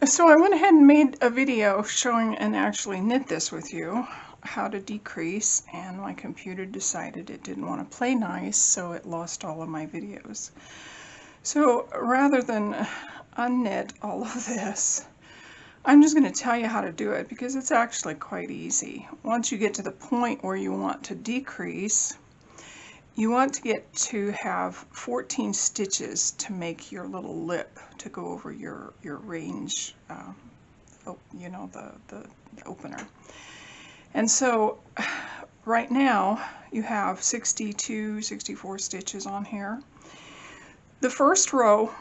So I went ahead and made a video showing and actually knit this with you, how to decrease, and my computer decided it didn't want to play nice, so it lost all of my videos. So rather than unknit all of this, I'm just going to tell you how to do it because it's actually quite easy. Once you get to the point where you want to decrease, you want to get to have 14 stitches to make your little lip to go over your range, you know, the opener. And so right now you have 62, 64 stitches on here. The first row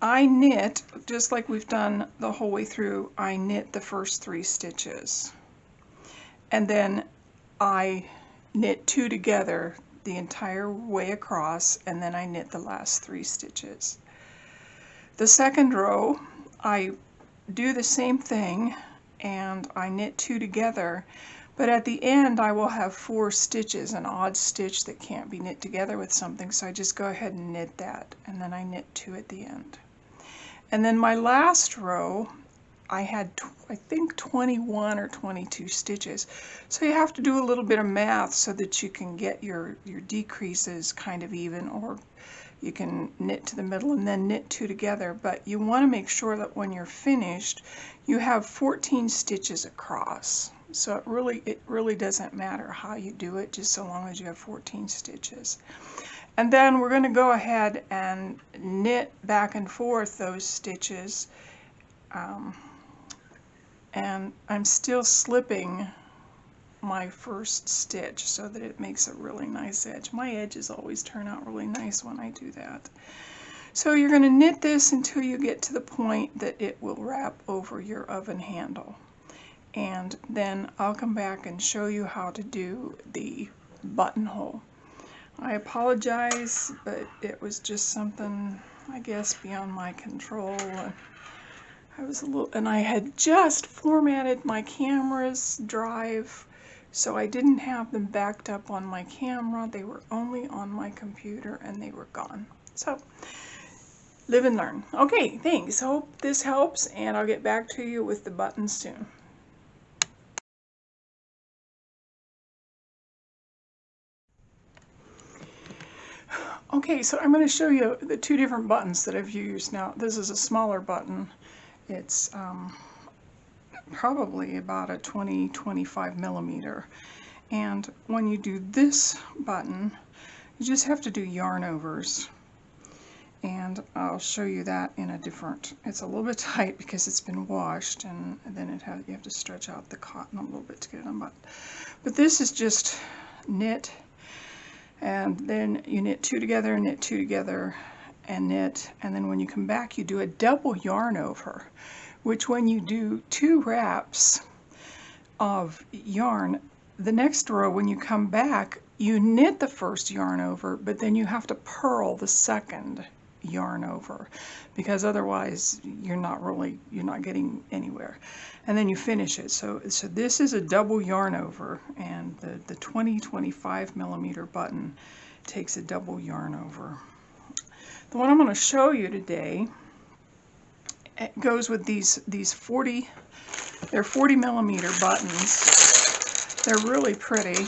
I knit, just like we've done the whole way through, I knit the first 3 stitches. And then I knit 2 together the entire way across, and then I knit the last 3 stitches. The second row, I do the same thing and I knit 2 together, but at the end I will have 4 stitches, an odd stitch that can't be knit together with something, so I just go ahead and knit that, and then I knit 2 at the end. And then my last row, I had, I think, 21 or 22 stitches. So you have to do a little bit of math so that you can get your decreases kind of even, or you can knit to the middle and then knit 2 together. But you want to make sure that when you're finished, you have 14 stitches across. So it really doesn't matter how you do it, just so long as you have 14 stitches. And then we're going to go ahead and knit back and forth those stitches. And I'm still slipping my first stitch so that it makes a really nice edge. My edges always turn out really nice when I do that. So you're going to knit this until you get to the point that it will wrap over your oven handle. And then I'll come back and show you how to do the buttonhole. I apologize, but it was just something, I guess, beyond my control. And I had just formatted my camera's drive, so I didn't have them backed up on my camera. They were only on my computer and they were gone. So, live and learn. Okay, thanks. Hope this helps, and I'll get back to you with the buttons soon. Okay, so I'm going to show you the 2 different buttons that I've used. Now, this is a smaller button. It's probably about a 20-25 millimeter. And when you do this button, you just have to do yarn overs. And I'll show you that in a different, it's a little bit tight because it's been washed, and then you have to stretch out the cotton a little bit to get it unbuttoned. But this is just knit, and then you knit 2 together, knit 2 together, and knit, and then when you come back you do a double yarn over, which when you do 2 wraps of yarn, the next row when you come back you knit the first yarn over, but then you have to purl the second yarn over, because otherwise you're not getting anywhere, and then you finish it. So this is a double yarn over, and the 20-25 millimeter button takes a double yarn over. The one I'm going to show you today, it goes with these 40, they're 40 millimeter buttons. They're really pretty.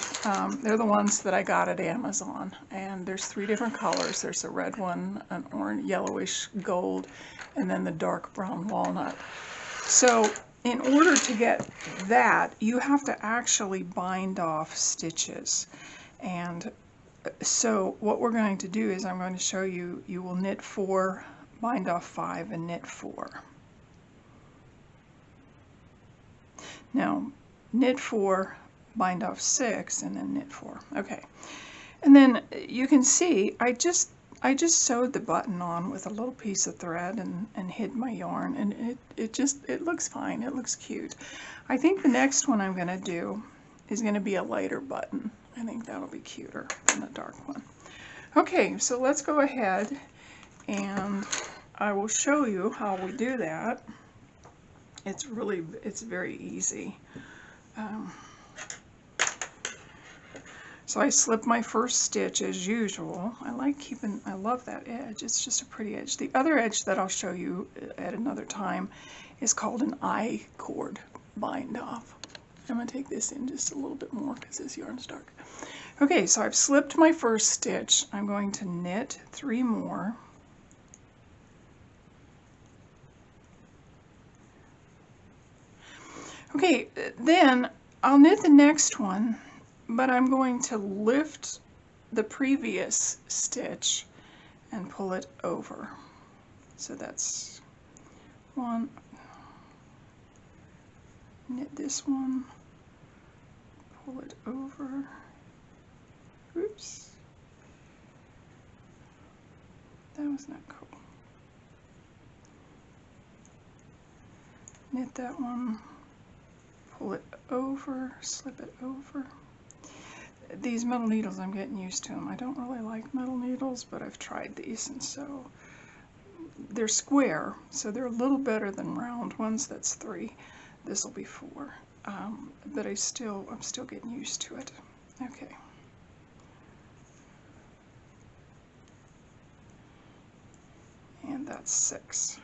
They're the ones that I got at Amazon, and there's 3 different colors. There's a red one, an orange, yellowish gold, and then the dark brown walnut. So in order to get that, you have to actually bind off stitches. And so what we're going to do is I'm going to show you, you will knit 4, bind off 5, and knit 4. Now, knit 4, bind off 6, and then knit 4. Okay, and then you can see I just sewed the button on with a little piece of thread and hid my yarn, and it looks fine. It looks cute. I think the next one I'm going to do is going to be a lighter button. I think that'll be cuter than the dark one. Okay, so let's go ahead and I will show you how we do that. It's very easy. So I slip my first stitch as usual. I love that edge. It's just a pretty edge. The other edge that I'll show you at another time is called an I-cord bind off. I'm going to take this in just a little bit more because this yarn's dark. Okay, so I've slipped my first stitch. I'm going to knit 3 more. Okay, then I'll knit the next one, but I'm going to lift the previous stitch and pull it over. So that's one, knit this one, pull it over, oops, that was not cool. Knit that one, pull it over, slip it over. These metal needles, I'm getting used to them. I don't really like metal needles, but I've tried these, and so they're square, so they're a little better than round ones. That's 3. This will be 4. But I'm still getting used to it. Okay. And that's 6.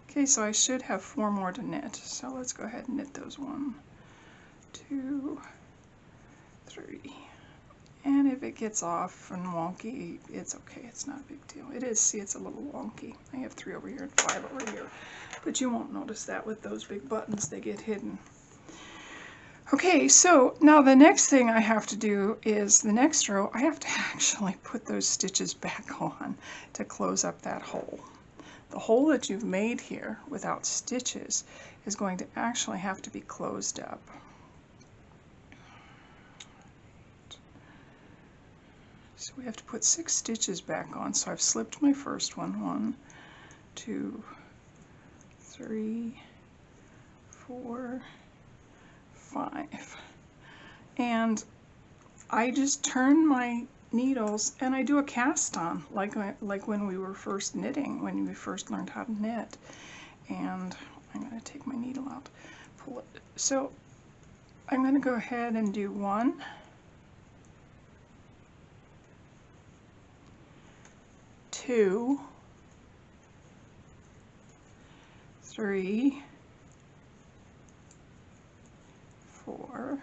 Okay, so I should have 4 more to knit. So let's go ahead and knit those. 1, 2, 3. And if it gets off and wonky, it's okay. It's not a big deal. It is, see, it's a little wonky. I have 3 over here and 5 over here. But you won't notice that with those big buttons. They get hidden. Okay, so now the next thing I have to do is the next row, I have to actually put those stitches back on to close up that hole. The hole that you've made here without stitches is going to actually have to be closed up. So we have to put 6 stitches back on. So I've slipped my first one. 1, 2, 3, 4, 5. And I just turn my needles and I do a cast on, like when we were first knitting, when we first learned how to knit. And I'm going to take my needle out, pull it. So I'm going to go ahead and do 1, 2, 3, 4,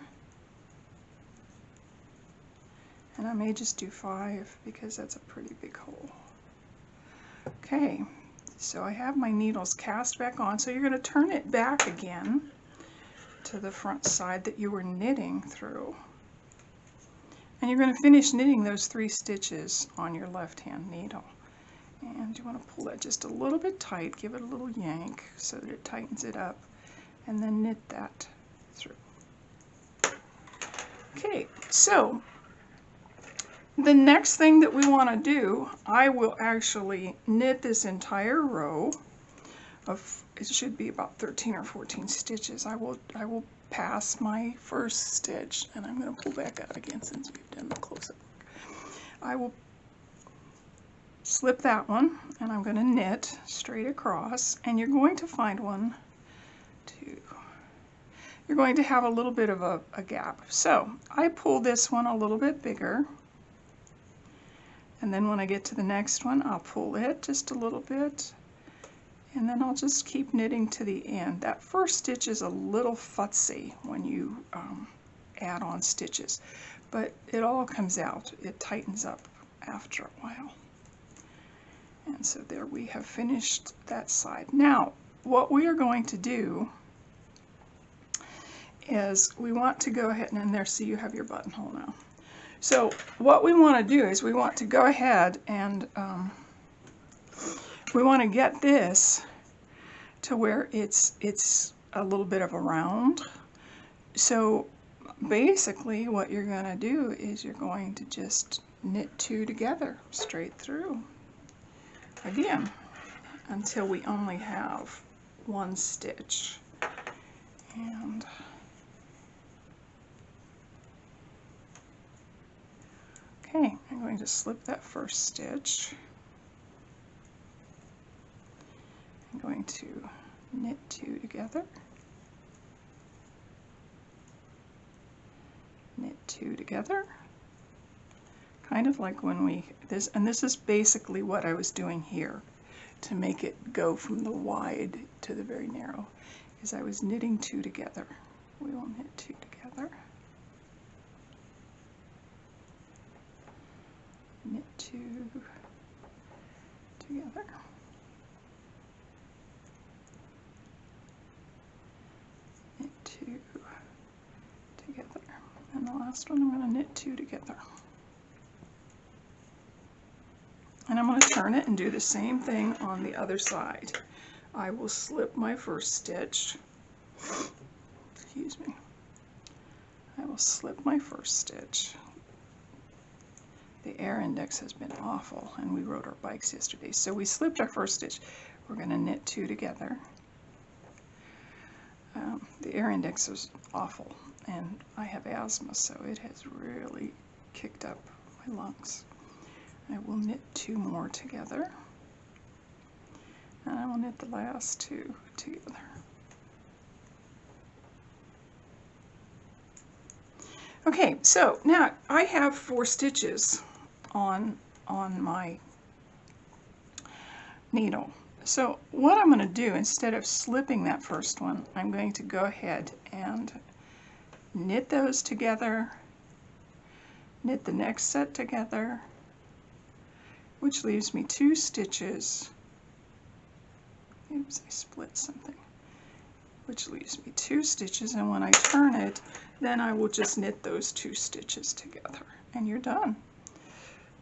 and I may just do 5 because that's a pretty big hole. Okay, so I have my needles cast back on, so you're going to turn it back again to the front side that you were knitting through. And you're going to finish knitting those 3 stitches on your left hand needle. And you want to pull that just a little bit tight, give it a little yank so that it tightens it up, and then knit that through. Okay, so the next thing that we want to do, I will actually knit this entire row of, it should be about 13 or 14 stitches. I will pass my first stitch, and I'm going to pull back out again since we've done the close-up. I will slip that one, and I'm going to knit straight across, and you're going to find 1, 2. You're going to have a little bit of a gap. So I pull this one a little bit bigger, and then when I get to the next one, I'll pull it just a little bit, and then I'll just keep knitting to the end. That first stitch is a little futzy when you add on stitches, but it all comes out. It tightens up after a while. And so there we have finished that side. Now, what we are going to do is we want to go ahead and there, see, you have your buttonhole now. So what we want to do is we want to go ahead and we want to get this to where it's a little bit of a round. So basically what you're going to do is you're going to just knit 2 together straight through again until we only have 1 stitch. And okay, I'm going to slip that first stitch. I'm going to knit 2 together, knit 2 together, Kind of like when this is basically what I was doing here to make it go from the wide to the very narrow, is I was knitting 2 together. We will knit 2 together. Knit 2 together. Knit 2 together. And the last one I'm going to knit 2 together. And I'm going to turn it and do the same thing on the other side. I will slip my first stitch. Excuse me. I will slip my first stitch. The air index has been awful, and we rode our bikes yesterday. So we slipped our first stitch. We're going to knit 2 together. The air index is awful, and I have asthma, so it has really kicked up my lungs. I will knit 2 more together, and I will knit the last 2 together. Okay, so now I have 4 stitches on my needle. So what I'm going to do, instead of slipping that first one, I'm going to go ahead and knit those together, knit the next set together, which leaves me 2 stitches. Oops, I split something. Which leaves me 2 stitches, and when I turn it, then I will just knit those 2 stitches together, and you're done.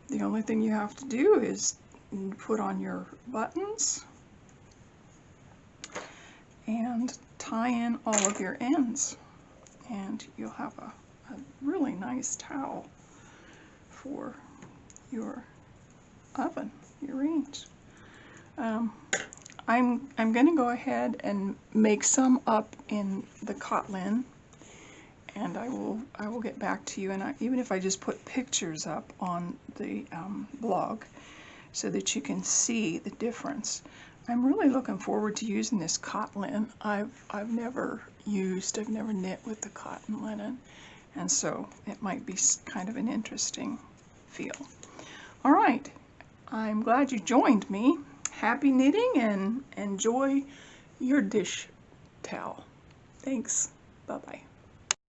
The only thing you have to do is put on your buttons and tie in all of your ends, and you'll have a really nice towel for your oven, your range. I'm going to go ahead and make some up in the Kotlin, and I will get back to you. And even if I just put pictures up on the blog so that you can see the difference. I'm really looking forward to using this Kotlin. I've never knit with the cotton linen, and so it might be kind of an interesting feel. All right, I'm glad you joined me. Happy knitting, and enjoy your dish towel. Thanks. Bye-bye.